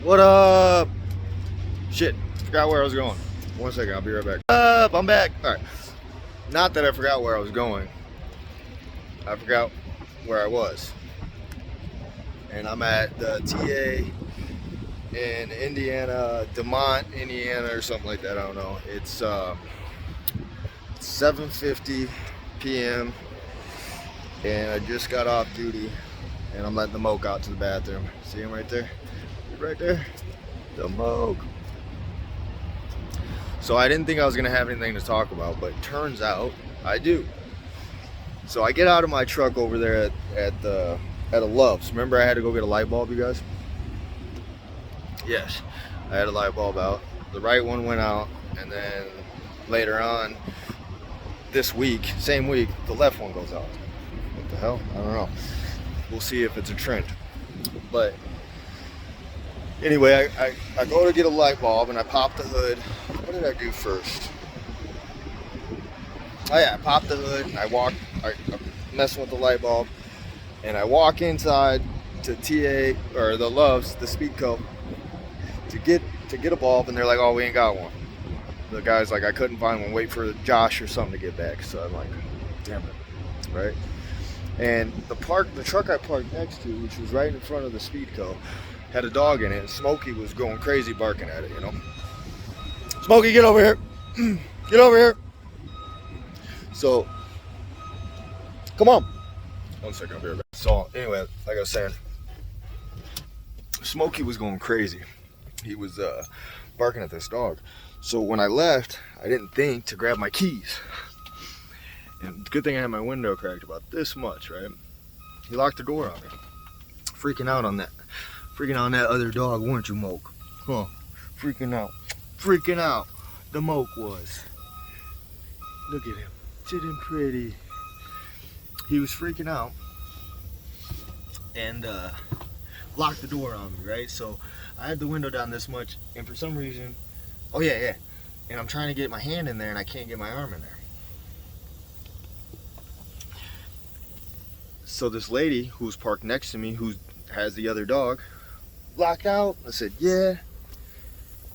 What up? Shit, forgot where I was going. 1 second, I'll be right back. I'm back. All right. Not that I forgot where I was going. I forgot where I was. And I'm at the TA in Indiana, Motte, Indiana, or something like that. I don't know. It's 7:50 p.m. and I just got off duty, and I'm letting the moke out to the bathroom. See him right there? Right there, the moke. So I didn't think I was gonna have anything to talk about, but turns out I do. So I get out of my truck over there at Ilove's. Remember I had to go get a light bulb, you guys? Yes, I had a light bulb out. The right one went out, and then later on this week, same week, the left one goes out. What the hell? I don't know. We'll see if it's a trend. But anyway, I go to get a light bulb and I pop the hood. What did I do first? Oh yeah, I popped the hood and I'm messing with the light bulb, and I walk inside to TA or the Love's, the Speedco, to get a bulb, and they're like, "Oh, we ain't got one." The guy's like, "I couldn't find one. Wait for Josh or something to get back." So I'm like, "Damn it!" Right? And the truck I parked next to, which was right in front of the Speedco, had a dog in it, and Smokey was going crazy barking at it, you know. Smokey, get over here. Get over here. So, come on. 1 second, I'll be right back. So, anyway, like I was saying, Smokey was going crazy. He was barking at this dog. So when I left, I didn't think to grab my keys. And good thing I had my window cracked about this much, right? He locked the door on me. Freaking out on that. Freaking out on that other dog, weren't you, Moke? Huh? Freaking out. Freaking out. The Moke was. Look at him. Sitting pretty. He was freaking out. And locked the door on me, right? So I had the window down this much, and for some reason, oh yeah. And I'm trying to get my hand in there, and I can't get my arm in there. So this lady who's parked next to me, who has the other dog, locked out. I said, yeah.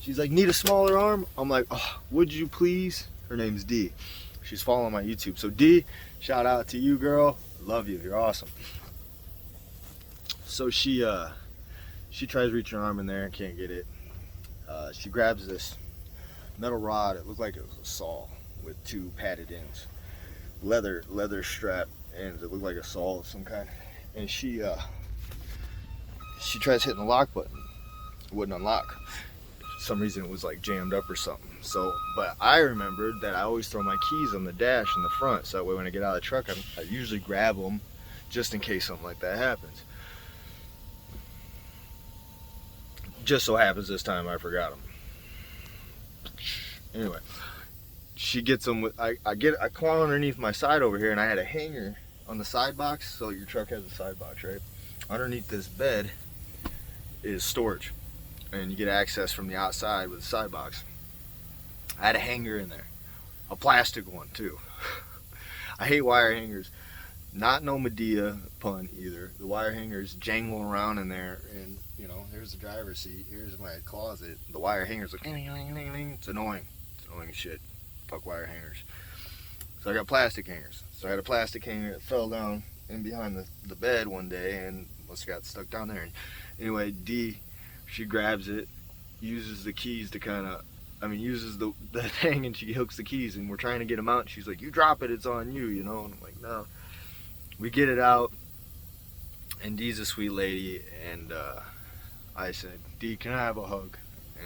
She's like, need a smaller arm? I'm like, oh, would you please? Her name's Dee. She's following my YouTube. So Dee, shout out to you, girl. Love you. You're awesome. So she tries reaching her arm in there and can't get it. She grabs this metal rod. It looked like it was a saw with two padded ends, leather strap ends. It looked like a saw of some kind. And she tries hitting the lock button. It wouldn't unlock. For some reason it was like jammed up or something. So, but I remembered that I always throw my keys on the dash in the front, so that way when I get out of the truck, I usually grab them just in case something like that happens. Just so happens this time I forgot them. Anyway, she gets them with, I claw underneath my side over here, and I had a hanger on the side box. So your truck has a side box, right? Underneath this bed is storage, and you get access from the outside with the side box. I had a hanger in there, a plastic one too. I hate wire hangers. Not no Medea pun either. The wire hangers jangle around in there, and you know, here's the driver's seat, here's my closet. The wire hangers like, it's annoying. It's annoying as shit. Fuck wire hangers. So I got plastic hangers. So I had a plastic hanger that fell down in behind the bed one day, and must have got stuck down there. Anyway, Dee, she grabs it, uses the keys to uses the thing, and she hooks the keys, and we're trying to get them out, and she's like, you drop it, it's on you, you know? And I'm like, no. We get it out, and Dee's a sweet lady, and I said, Dee, can I have a hug?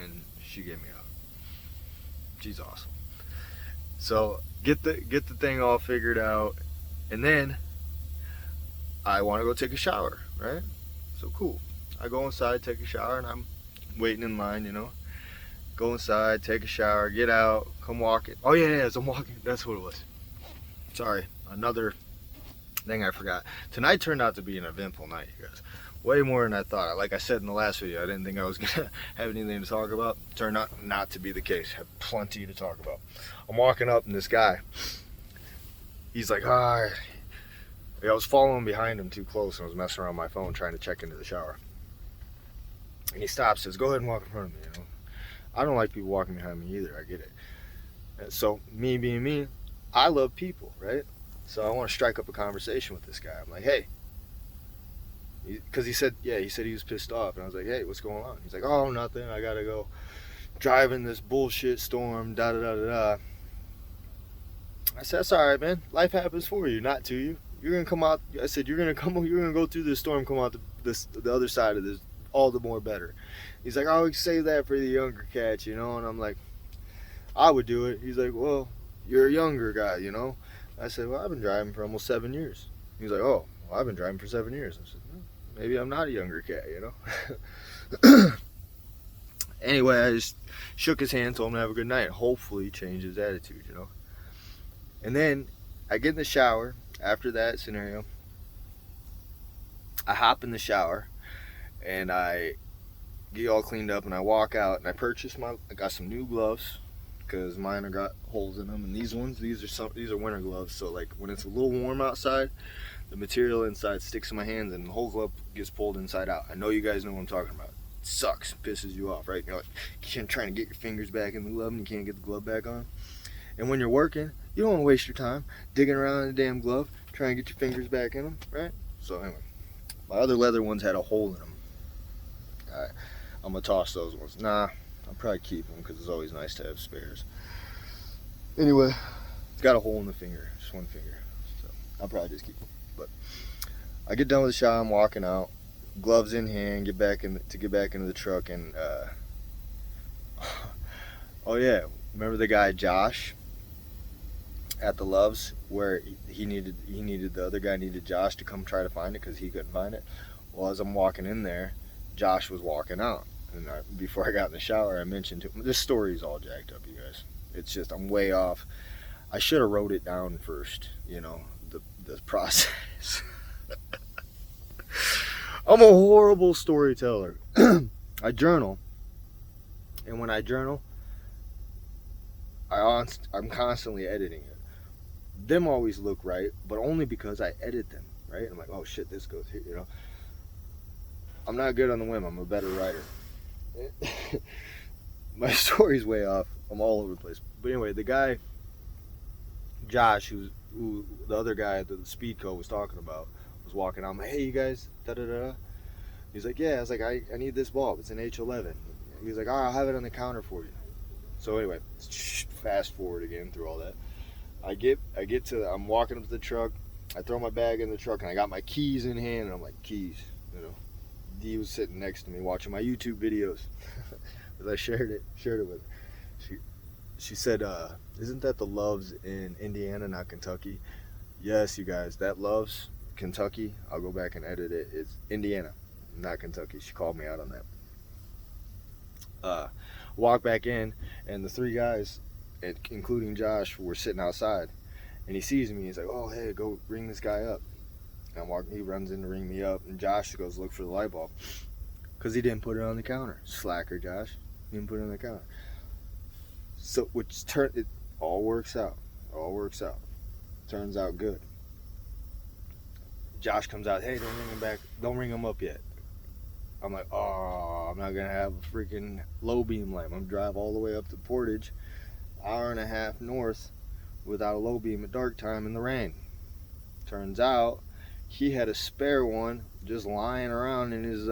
And she gave me a hug. She's awesome. So get the thing all figured out, and then I want to go take a shower, right? So cool. I go inside, take a shower, and I'm waiting in line, you know. Go inside, take a shower, get out, come walking. Oh yeah, as I'm walking, that's what it was. Sorry, another thing I forgot. Tonight turned out to be an eventful night, you guys. Way more than I thought. Like I said in the last video, I didn't think I was gonna have anything to talk about. Turned out not to be the case. Had plenty to talk about. I'm walking up, and this guy, he's like, I was following behind him too close, and I was messing around my phone trying to check into the shower. And he stops, says, go ahead and walk in front of me, you know. I don't like people walking behind me either, I get it. And so, me being me, I love people, right? So I want to strike up a conversation with this guy. I'm like, hey, because he said he was pissed off. And I was like, hey, what's going on? He's like, oh, nothing, I gotta go driving this bullshit storm, da da da da da. I said, that's all right, man. Life happens for you, not to you. You're gonna come out. I said, you're gonna go through this storm, come out the other side of this, all the more better. He's like, oh, save that for the younger cats, you know. And I'm like, I would do it. He's like, well, you're a younger guy, you know. I said, well, I've been driving for almost 7 years. He's like, oh, well, I've been driving for 7 years. I said, well, maybe I'm not a younger cat, you know. Anyway, I just shook his hand, told him to have a good night. Hopefully change his attitude, you know. And then I get in the shower after that scenario. I hop in the shower and I get all cleaned up and I walk out and I got some new gloves because mine got holes in them, and these are winter gloves, so like when it's a little warm outside, the material inside sticks in my hands and the whole glove gets pulled inside out. I know you guys know what I'm talking about. It sucks, pisses you off, right? You're like, you're trying to get your fingers back in the glove and you can't get the glove back on. And when you're working, you don't want to waste your time digging around in the damn glove trying to get your fingers back in them, right? So anyway, my other leather ones had a hole in them. I'm gonna toss those ones. Nah, I'll probably keep them because it's always nice to have spares. Anyway, it's got a hole in the finger, just one finger, so I'll probably just keep them. But I get done with the shower, I'm walking out, gloves in hand, get back into the truck, and oh yeah, remember the guy Josh at the Loves where the other guy needed Josh to come try to find it because he couldn't find it? Well, as I'm walking in there, Josh was walking out, and before I got in the shower, I mentioned to him, this story's all jacked up, you guys. It's just, I'm way off. I should have wrote it down first, you know, the process. I'm a horrible storyteller. I journal, and when I journal, I'm constantly editing it. Them always look right, but only because I edit them, right? I'm like, oh shit, this goes here, you know. I'm not good on the whim. I'm a better writer. My story's way off. I'm all over the place. But anyway, the guy, Josh, who the other guy that the speed co was talking about, was walking out. I'm like, hey, you guys, da-da-da. He's like, yeah. I was like, I need this bulb. It's an H11. He's like, I'll have it on the counter for you. So anyway, fast forward again through all that. I'm walking up to the truck. I throw my bag in the truck, and I got my keys in hand, and I'm like, keys, you know. Dee was sitting next to me watching my YouTube videos. As I shared it with her. She said, isn't that the Loves in Indiana, not Kentucky? Yes, you guys, that Loves, Kentucky, I'll go back and edit it. It's Indiana, not Kentucky. She called me out on that. Walk back in, and the three guys, including Josh, were sitting outside. And he sees me, he's like, oh, hey, go ring this guy up. And he runs in to ring me up, and Josh goes look for the light bulb because he didn't put it on the counter. Slacker, Josh. He didn't put it on the counter. So, it all works out. Turns out good. Josh comes out, hey, don't ring him back. Don't ring him up yet. I'm like, oh, I'm not going to have a freaking low beam lamp. I'm going to drive all the way up to Portage, hour and a half north, without a low beam at dark time in the rain. Turns out he had a spare one just lying around in his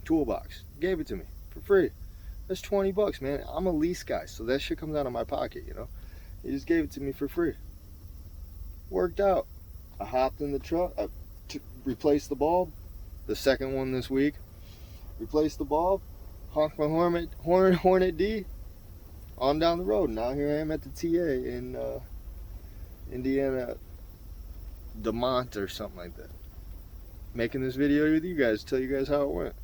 toolbox. Gave it to me for free. That's $20, man. I'm a lease guy, so that shit comes out of my pocket, you know. He just gave it to me for free. Worked out. I hopped in the truck. I replaced the bulb. The second one this week. Replaced the bulb. Honked my Hornet D. On down the road. Now here I am at the TA in Indiana, DeMont or something like that. Making this video with you guys, tell you guys how it went.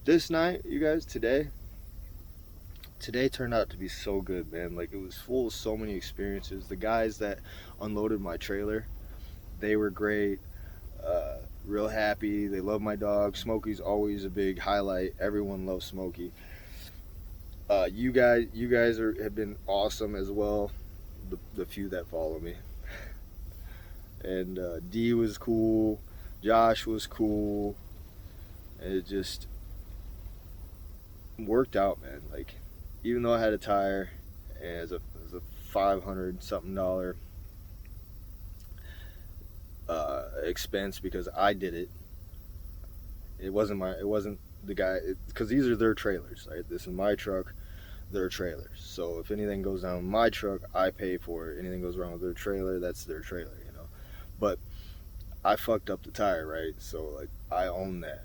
This night, you guys, today turned out to be so good, man. Like, it was full of so many experiences. The guys that unloaded my trailer, they were great. Real happy. They love my dog. Smokey's always a big highlight. Everyone loves Smokey. You guys have been awesome as well. The few that follow me. And Dee was cool. Josh was cool. And it just, worked out, man. Like, even though I had a tire and it was a $500 something expense because I did it. It wasn't the guy, because these are their trailers, right? This is my truck, their trailers. So if anything goes down with my truck, I pay for it. Anything goes wrong with their trailer, that's their trailer, you know. But I fucked up the tire, right? So like, I own that.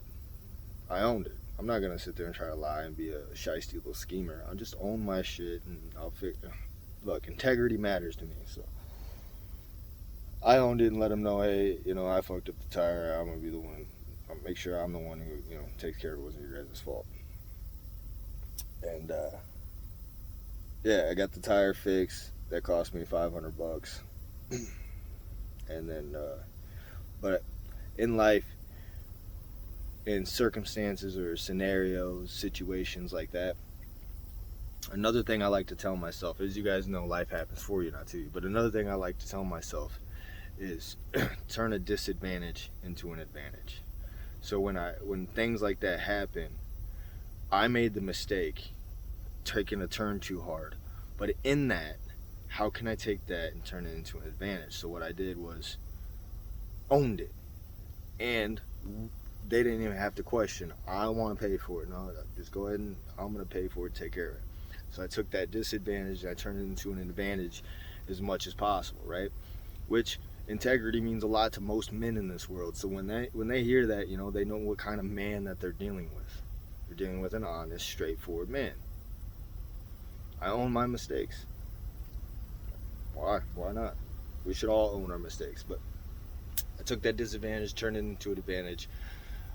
I owned it. I'm not gonna sit there and try to lie and be a shiesty little schemer. I'll just own my shit and I'll fix. Look, integrity matters to me, so I owned it and let him know, hey, you know, I fucked up the tire. I'm gonna be the one. I'll make sure I'm the one who, you know, takes care of it. It wasn't your guys' fault. And yeah, I got the tire fixed. That cost me $500. And then, but in life, in circumstances or scenarios, situations like that, another thing I like to tell myself, as you guys know, life happens for you, not to you. But another thing I like to tell myself is turn a disadvantage into an advantage. So when things like that happen, I made the mistake taking a turn too hard. But in that, how can I take that and turn it into an advantage? So what I did was owned it. And they didn't even have to question, I want to pay for it. No, just go ahead and I'm going to pay for it, take care of it. So I took that disadvantage and I turned it into an advantage as much as possible, right? Which integrity means a lot to most men in this world. So when they hear that, you know, they know what kind of man that they're dealing with. They're dealing with an honest, straightforward man. I own my mistakes. Why? Why not? We should all own our mistakes. But I took that disadvantage, turned it into an advantage.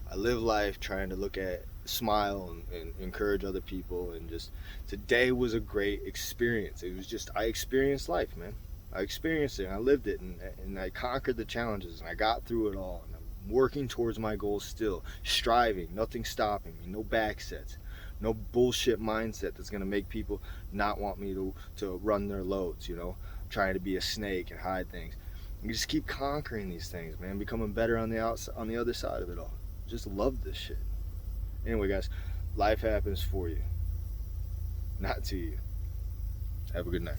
I live life trying to look at, smile, and encourage other people. And just today was a great experience. It was just, I experienced life, man. I experienced it and I lived it, and I conquered the challenges and I got through it all. And I'm working towards my goals still, striving, nothing stopping me, no back sets, no bullshit mindset that's gonna make people not want me to run their loads, you know, trying to be a snake and hide things. You just keep conquering these things, man, becoming better on the outside, on the other side of it all. Just love this shit. Anyway, guys, life happens for you, not to you. Have a good night.